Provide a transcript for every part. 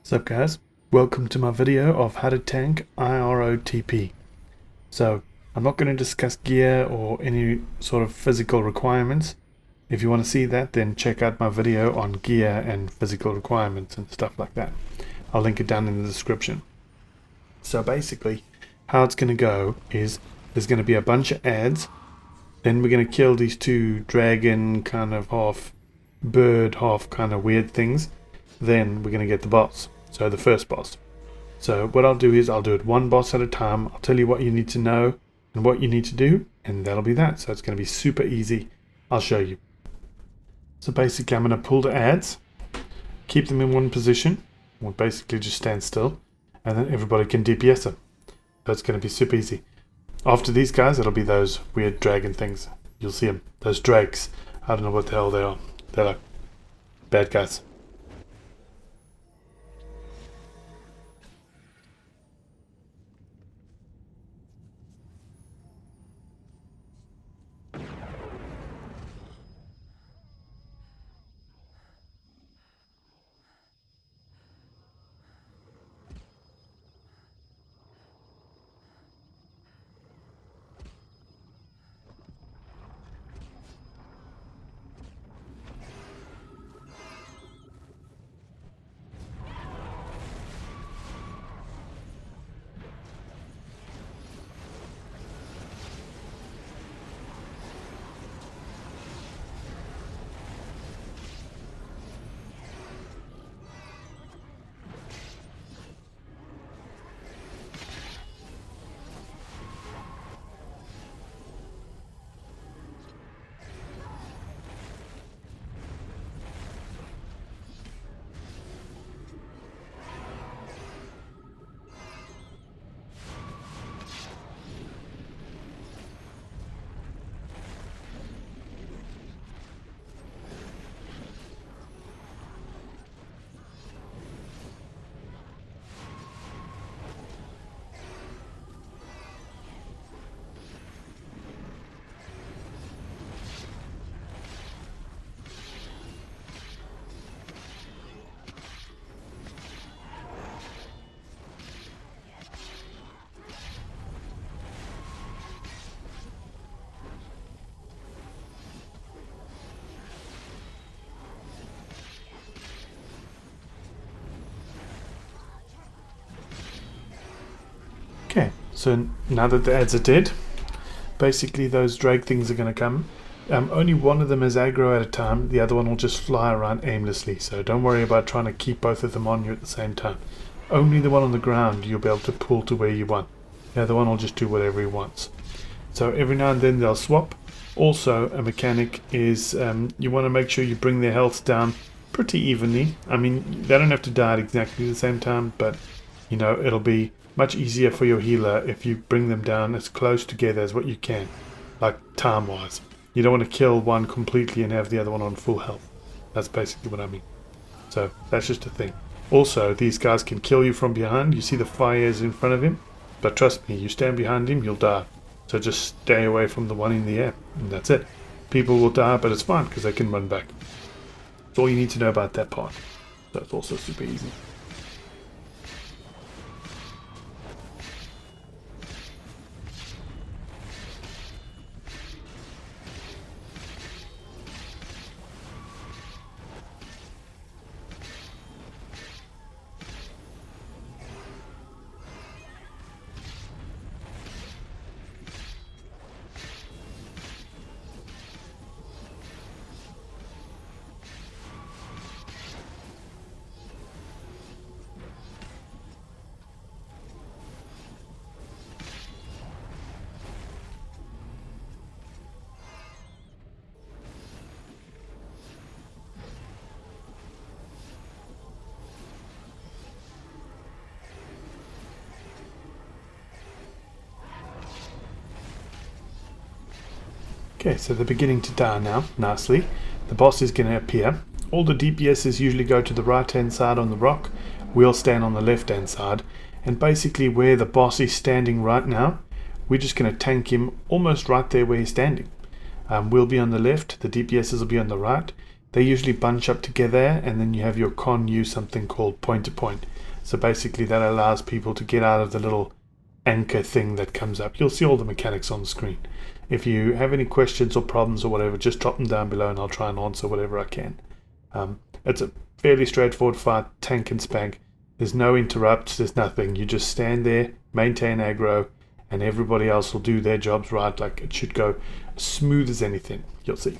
What's up guys, welcome to my video of how to tank IROTP. So I'm not going to discuss gear or any sort of physical requirements. If you want to see that, then check out my video on gear and physical requirements and stuff like that. I'll link it down in the description. So basically how it's going to go is there's going to be a bunch of ads, then we're going to kill these two dragon kind of half bird half kind of weird things, then we're going to get the boss. So the first boss. So what I'll do is I'll do it one boss at a time. I'll tell you what you need to know and what you need to do, and that'll be that. So it's going to be super easy. I'll show you. So basically I'm going to pull the ads, keep them in one position, we'll basically just stand still, and then everybody can DPS them. So it's going to be super easy. After these guys, it'll be those weird dragon things. You'll see them. Those drakes. I don't know what the hell they are. They're like bad guys. Okay, so now that the ads are dead, basically those drag things are going to come. Only one of them is aggro at a time, the other one will just fly around aimlessly, so don't worry about trying to keep both of them on you at the same time. Only the one on the ground you'll be able to pull to where you want. The other one will just do whatever he wants. So every now and then they'll swap. Also a mechanic is you want to make sure you bring their health down pretty evenly. I mean, they don't have to die at exactly the same time, but you know, it'll be much easier for your healer if you bring them down as close together as what you can, like time wise. You don't want to kill one completely and have the other one on full health. That's basically what I mean. So that's just a thing. Also, these guys can kill you from behind. You see the fires in front of him, but trust me, you stand behind him, you'll die. So just stay away from the one in the air, and that's it. People will die, but it's fine because they can run back. That's all you need to know about that part. So it's also super easy. Okay, so they're beginning to die now, nicely. The boss is going to appear. All the DPSs usually go to the right hand side on the rock. We'll stand on the left hand side. And basically where the boss is standing right now, we're just going to tank him almost right there where he's standing. We'll be on the left, the DPSs will be on the right. They usually bunch up together, and then you have your con use something called point to point. So basically that allows people to get out of the little anchor thing that comes up. You'll see all the mechanics on the screen. If you have any questions or problems or whatever, just drop them down below and I'll try and answer whatever I can. It's a fairly straightforward fight, tank and spank. There's no interrupts, there's nothing. You just stand there, maintain aggro, and everybody else will do their jobs right. Like, it should go as smooth as anything. You'll see.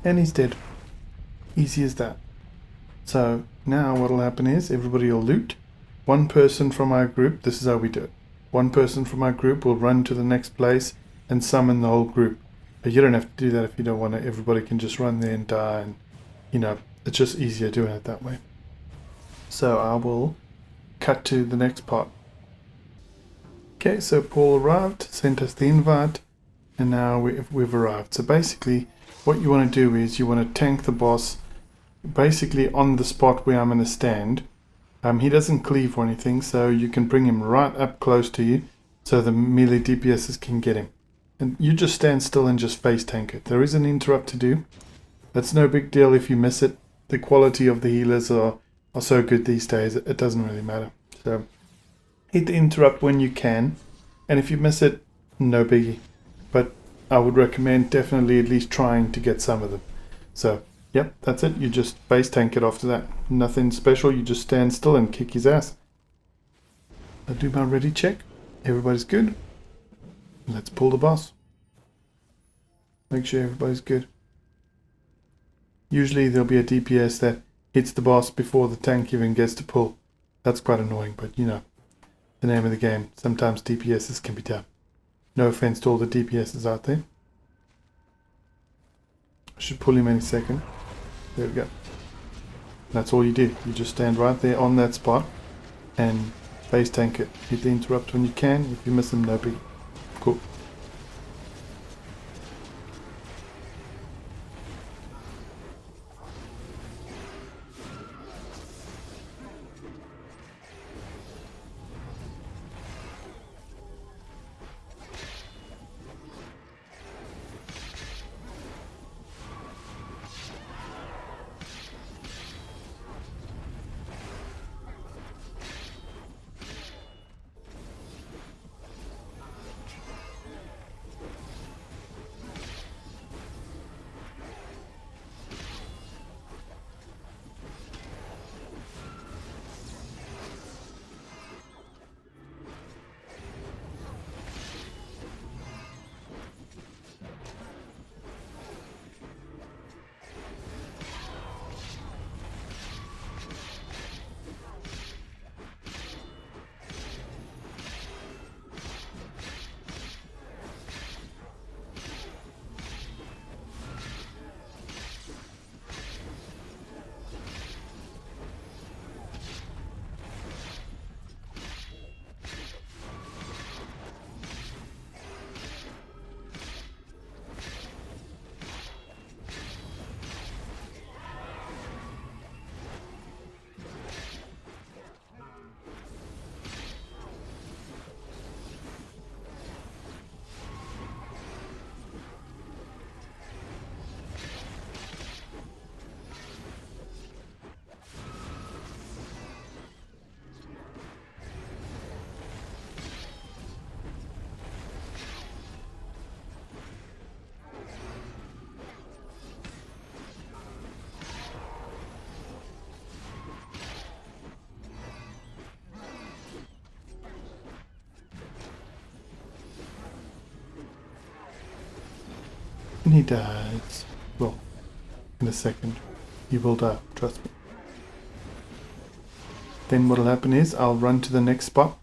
And he's dead. Easy as that. So now what will happen is everybody will loot. One person from our group, this is how we do it. One person from our group will run to the next place and summon the whole group. But you don't have to do that if you don't want to. Everybody can just run there and die, and it's just easier doing it that way. So I will cut to the next part. Okay, so Paul arrived, sent us the invite, and now we've arrived. So basically what you want to do is you want to tank the boss basically on the spot where I'm going to stand. He doesn't cleave or anything, so you can bring him right up close to you so the melee DPSs can get him. And you just stand still and just face tank it. There is an interrupt to do. That's no big deal if you miss it. The quality of the healers are so good these days, it doesn't really matter. So hit the interrupt when you can, and if you miss it, no biggie. But I would recommend definitely at least trying to get some of them. So yep, that's it. You just face tank it after that. Nothing special, you just stand still and kick his ass. I'll do my ready check. Everybody's good. Let's pull the boss. Make sure everybody's good. Usually there'll be a DPS that hits the boss before the tank even gets to pull. That's quite annoying, but you know, the name of the game. Sometimes DPSs can be tough. No offense to all the DPSs out there. I should pull him any second. There we go. That's all you do. You just stand right there on that spot and face tank it. Hit the interrupt when you can. If you miss him, no big. Cool. And he dies. Well, in a second. He will die, trust me. Then what'll happen is I'll run to the next spot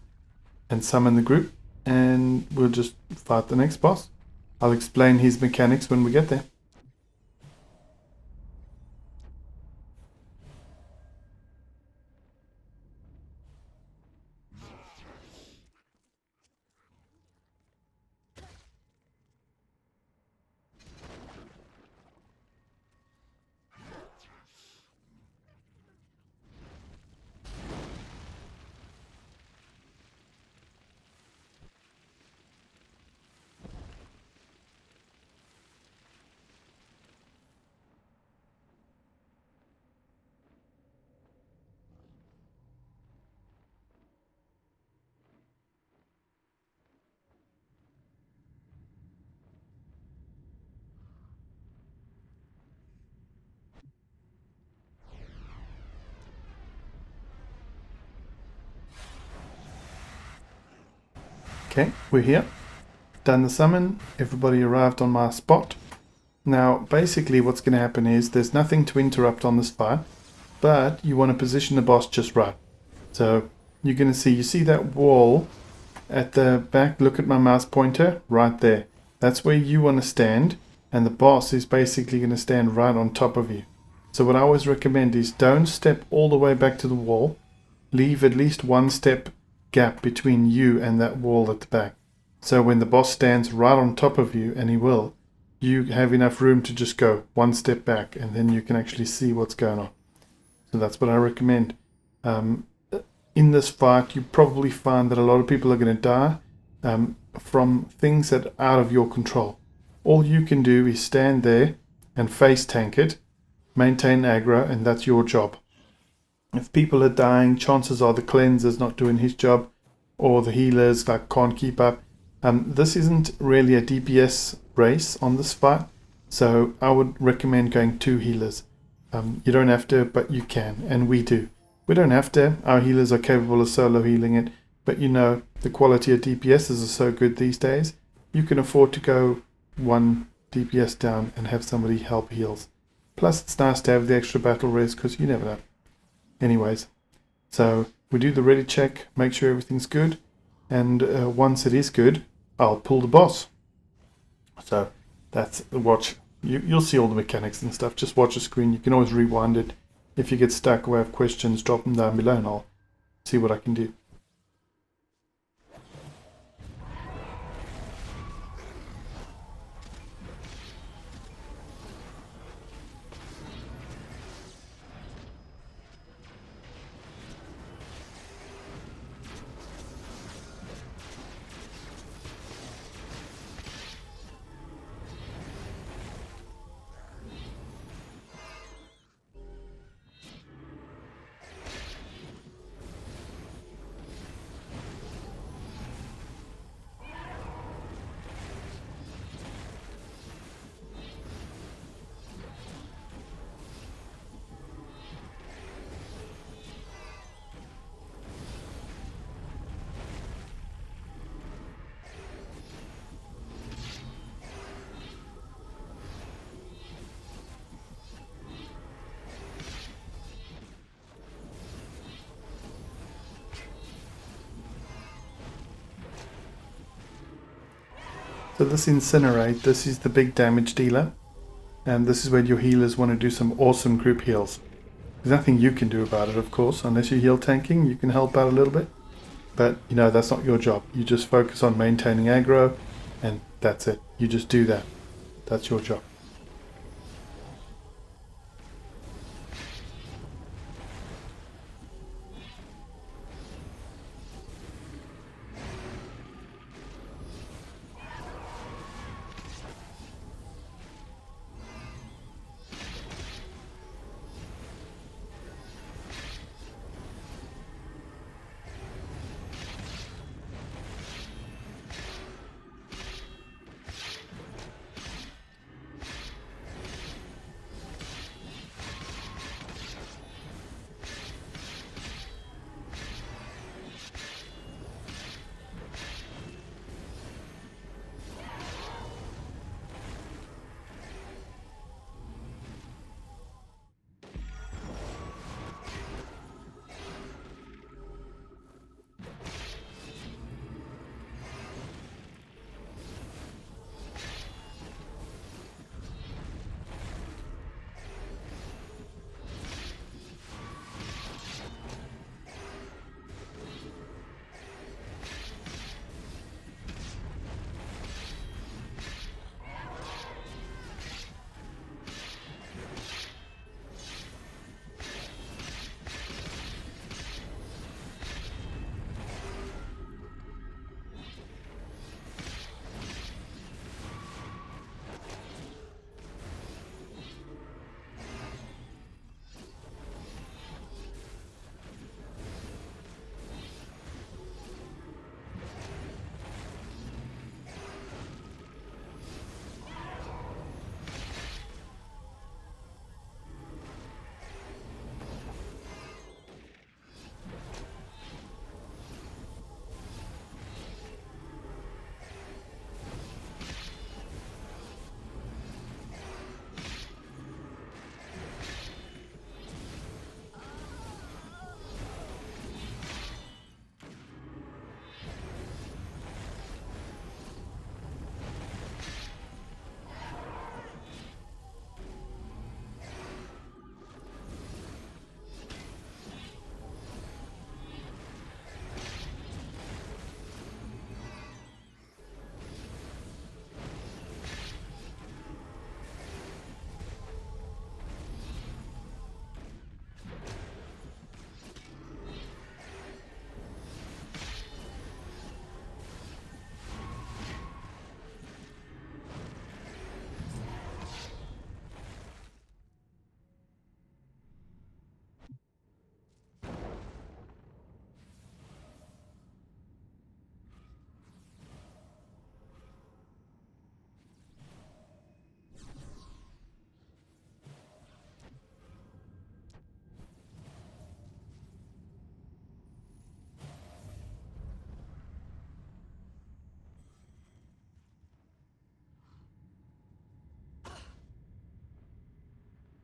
and summon the group, and we'll just fight the next boss. I'll explain his mechanics when we get there. Okay, we're here. Done the summon. Everybody arrived on my spot. Now, basically what's going to happen is there's nothing to interrupt on this fight, but you want to position the boss just right. So you're going to see, you see that wall at the back? Look at my mouse pointer right there. That's where you want to stand, and the boss is basically going to stand right on top of you. So what I always recommend is don't step all the way back to the wall. Leave at least one step gap between you and that wall at the back. So when the boss stands right on top of you, and he will, you have enough room to just go one step back, and then you can actually see what's going on. So that's what I recommend. In this fight, you probably find that a lot of people are going to die. from things that are out of your control. All you can do is stand there and face tank it, maintain aggro, and that's your job. If people are dying, chances are the cleanser's not doing his job, or the healers can't keep up. This isn't really a DPS race on this fight, so I would recommend going 2 healers. You don't have to, but you can, and we do. We don't have to. Our healers are capable of solo healing it, but you know, the quality of DPSs are so good these days, you can afford to go 1 DPS down and have somebody help heals. Plus, it's nice to have the extra battle res, because you never know. Anyways, so we do the ready check, make sure everything's good, and once it is good, I'll pull the boss. So that's the watch. You'll see all the mechanics and stuff. Just watch the screen. You can always rewind it. If you get stuck or have questions, drop them down below and I'll see what I can do. So this Incinerate, this is the big damage dealer, and this is where your healers want to do some awesome group heals. There's nothing you can do about it, of course, unless you're heal tanking. You can help out a little bit, but you know, that's not your job. You just focus on maintaining aggro, and that's it. You just do that. That's your job.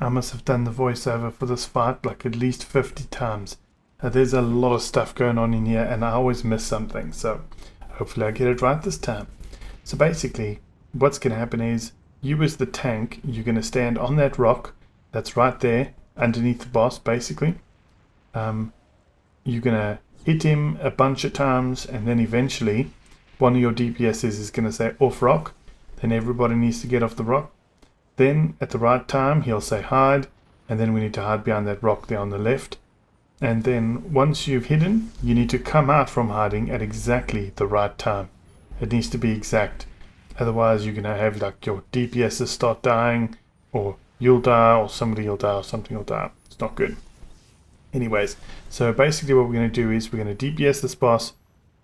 I must have done the voiceover for this fight like at least 50 times. There's a lot of stuff going on in here and I always miss something, so hopefully I get it right this time. So basically what's going to happen is you as the tank, you're going to stand on that rock that's right there underneath the boss basically. You're going to hit him a bunch of times and then eventually one of your DPSs is going to say off rock. Then everybody needs to get off the rock. Then at the right time he'll say hide, and then we need to hide behind that rock there on the left. And then once you've hidden, you need to come out from hiding at exactly the right time. It needs to be exact. Otherwise you're going to have like your DPSs start dying, or you'll die, or somebody will die, or something will die. It's not good. Anyways, so basically what we're going to do is we're going to DPS this boss.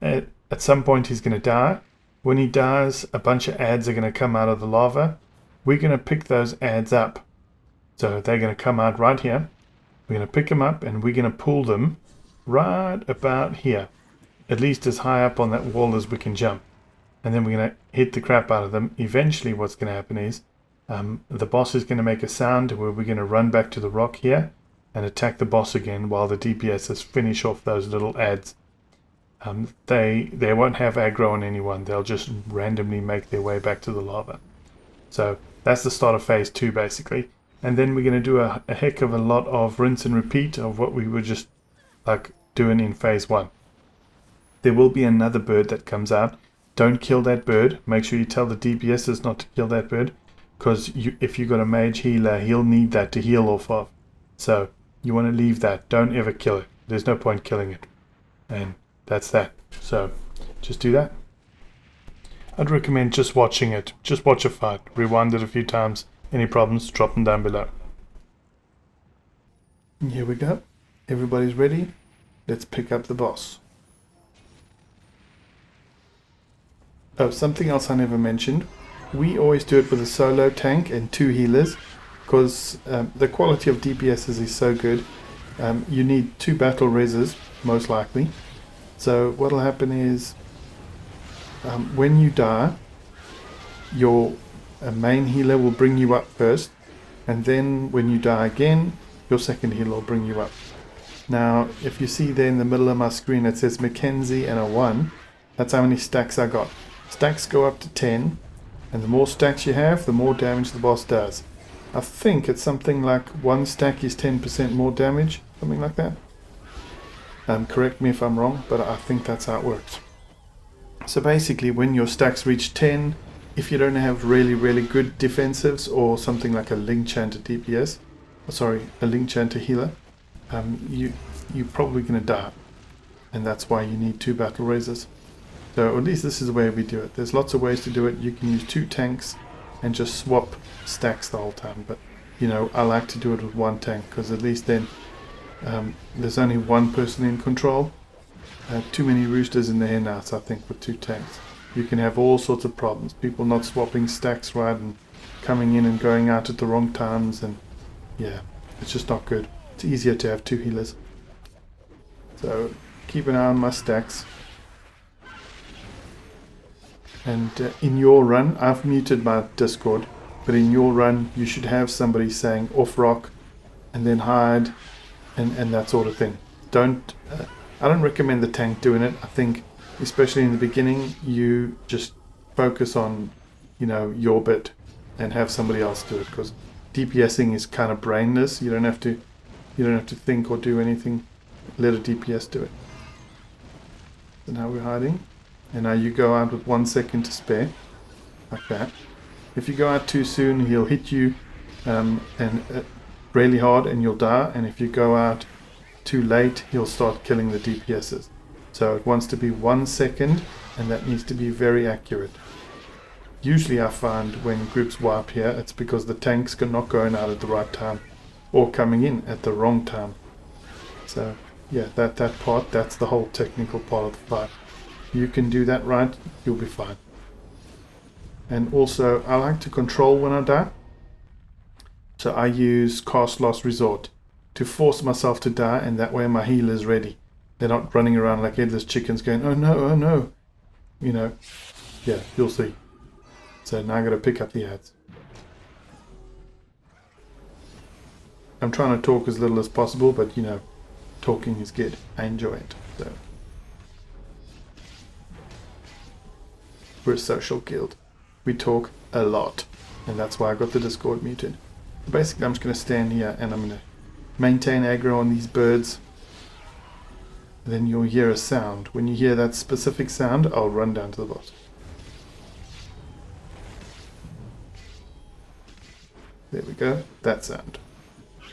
At some point he's going to die. When he dies, a bunch of ads are going to come out of the lava. We're going to pick those ads up. So they're going to come out right here. We're going to pick them up and we're going to pull them right about here. At least as high up on that wall as we can jump. And then we're going to hit the crap out of them. Eventually what's going to happen is the boss is going to make a sound where we're going to run back to the rock here and attack the boss again while the DPSs finish off those little ads. They won't have aggro on anyone. They'll just randomly make their way back to the lava. So that's the start of phase 2 basically. And then we're going to do a heck of a lot of rinse and repeat of what we were just like doing in phase 1. There will be another bird that comes out. Don't kill that bird. Make sure you tell the DPSs not to kill that bird, because if you've got a mage healer, he'll need that to heal off of. So you want to leave that. Don't ever kill it. There's no point killing it. And that's that. So just do that. I'd recommend just watching it. Just watch a fight. Rewind it a few times. Any problems, drop them down below. And here we go. Everybody's ready. Let's pick up the boss. Oh, something else I never mentioned. We always do it with a solo tank and 2 healers, because the quality of DPSs is so good. You need 2 battle reses, most likely. So what'll happen is when you die, your main healer will bring you up first, and then when you die again, your second healer will bring you up. Now if you see there in the middle of my screen it says Mackenzie and a 1, that's how many stacks I got. Stacks go up to 10, and the more stacks you have, the more damage the boss does. I think it's something like 1 stack is 10% more damage, something like that. Correct me if I'm wrong, but I think that's how it works. So basically when your stacks reach 10, if you don't have really good defensives or something like a Link Chanter DPS, a Link Chanter healer, you're probably going to die. And that's why you need 2 battle raisers. So at least this is the way we do it. There's lots of ways to do it. You can use 2 tanks and just swap stacks the whole time. But you know, I like to do it with 1 tank, because at least then there's only 1 person in control. Too many roosters in the henhouse, I think, with 2 tanks. You can have all sorts of problems. People not swapping stacks right and coming in and going out at the wrong times, and yeah, it's just not good. It's easier to have 2 healers. So keep an eye on my stacks. And in your run, I've muted my Discord, but in your run you should have somebody saying off rock and then hide and that sort of thing. I don't recommend the tank doing it. I think especially in the beginning you just focus on, you know, your bit and have somebody else do it, because DPSing is kind of brainless. You don't have to think or do anything. Let a DPS do it. So now we're hiding. And now you go out with 1 second to spare, like that. If you go out too soon, he'll hit you really hard and you'll die. And if you go out too late, he'll start killing the DPSs. So it wants to be 1 second, and that needs to be very accurate. Usually I find when groups wipe here, it's because the tanks are not going out at the right time or coming in at the wrong time. So yeah, that part, that's the whole technical part of the fight. You can do that right, you'll be fine. And also, I like to control when I die. So I use Cast Last Resort to force myself to die, and that way my healer is ready. They're not running around like headless chickens going, oh no. You know, yeah, you'll see. So now I got to pick up the ads. I'm trying to talk as little as possible, but you know, talking is good. I enjoy it. So we're a social guild. We talk a lot, and that's why I got the Discord muted. Basically, I'm just going to stand here and I'm going to maintain aggro on these birds. Then you'll hear a sound. When you hear that specific sound, I'll run down to the boss. There we go, that sound.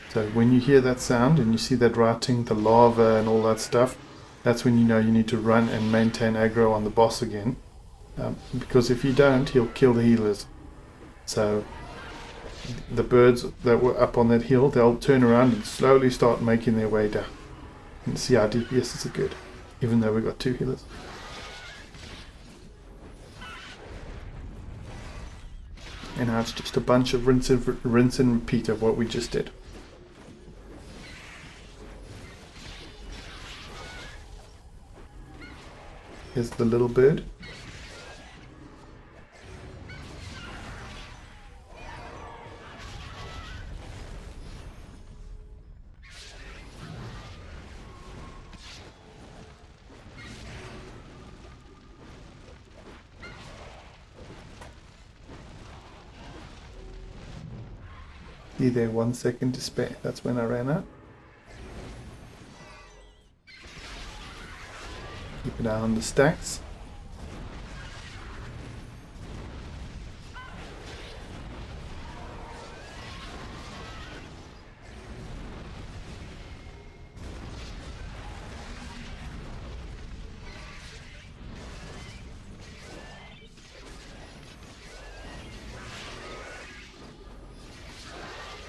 So when you hear that sound and you see that writing, the lava and all that stuff, that's when you know you need to run and maintain aggro on the boss again. Because if you don't, he'll kill the healers. So the birds that were up on that hill, they'll turn around and slowly start making their way down. And see our DPS is good, even though we've got 2 healers. And now it's just a bunch of rinse and repeat of what we just did. Here's the little bird. See there, 1 second to spare. That's when I ran out. Keep an eye on the stacks.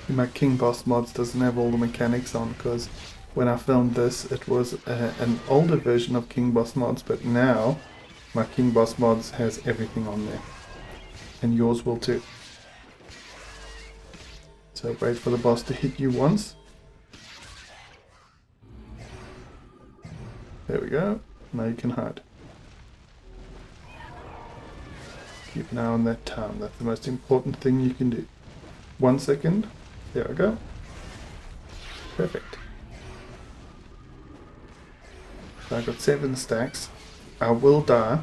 My King Boss mods doesn't have all the mechanics on, because when I filmed this it was an older version of King Boss mods, but now my King Boss mods has everything on there, and yours will too. So wait for the boss to hit you once. There we go, now you can hide. Keep an eye on that town, that's the most important thing you can do. 1 second. There we go. Perfect. So I've got 7 stacks. I will die,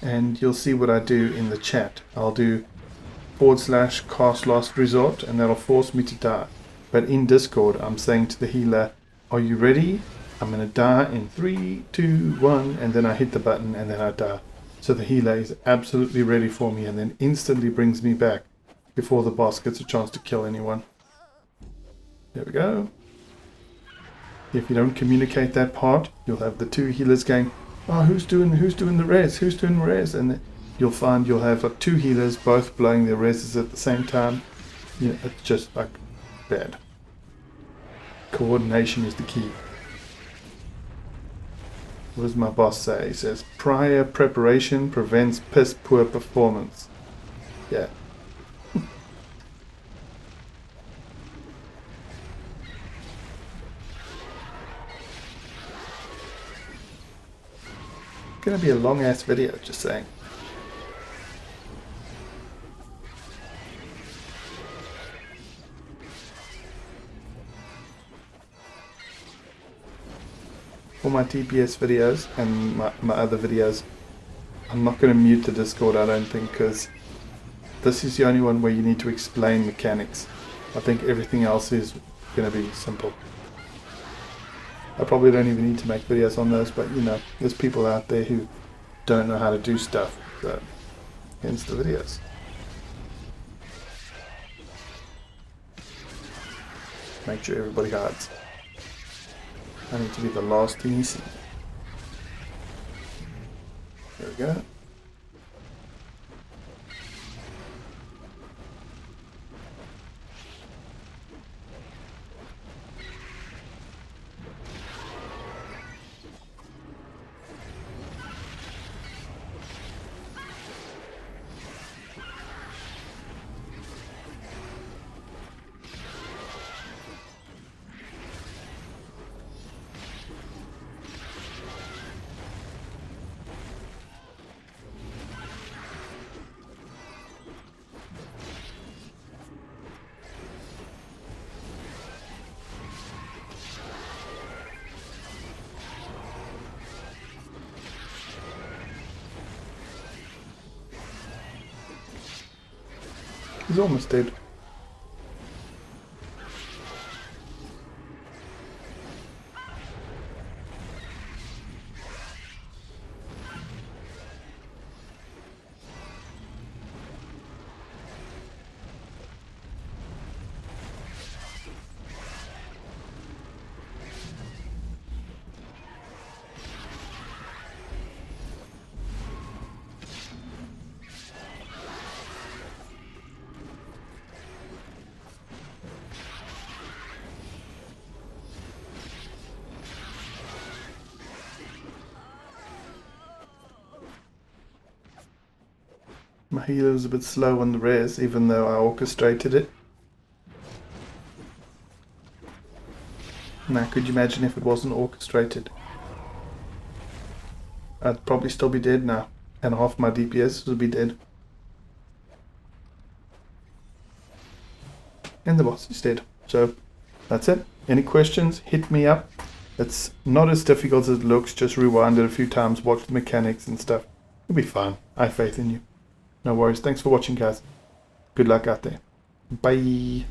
and you'll see what I do in the chat. I'll do / cast last resort, and that'll force me to die. But in Discord, I'm saying to the healer, are you ready? I'm going to die in 3, 2, 1, and then I hit the button and then I die. So the healer is absolutely ready for me and then instantly brings me back before the boss gets a chance to kill anyone. There we go. If you don't communicate that part, you'll have the 2 healers going, oh, who's doing the res? Who's doing the res? And you'll find you'll have like 2 healers both blowing their reses at the same time. You know, it's just like bad. Coordination is the key. What does my boss say? He says, prior preparation prevents piss poor performance. Yeah. Gonna be a long ass video, just saying. For my TPS videos and my other videos, I'm not going to mute the Discord, I don't think, because this is the only one where you need to explain mechanics. I think everything else is going to be simple. I probably don't even need to make videos on those, but you know, there's people out there who don't know how to do stuff, so hence the videos. Make sure everybody hides. I need to be the last thing you see. There we go. He's almost dead. My healer was a bit slow on the res, even though I orchestrated it. Now, could you imagine if it wasn't orchestrated? I'd probably still be dead now, and half my DPS would be dead. And the boss is dead. So, that's it. Any questions? Hit me up. It's not as difficult as it looks. Just rewind it a few times, watch the mechanics and stuff. It'll be fine. I have faith in you. No worries. Thanks for watching, guys. Good luck out there. Bye.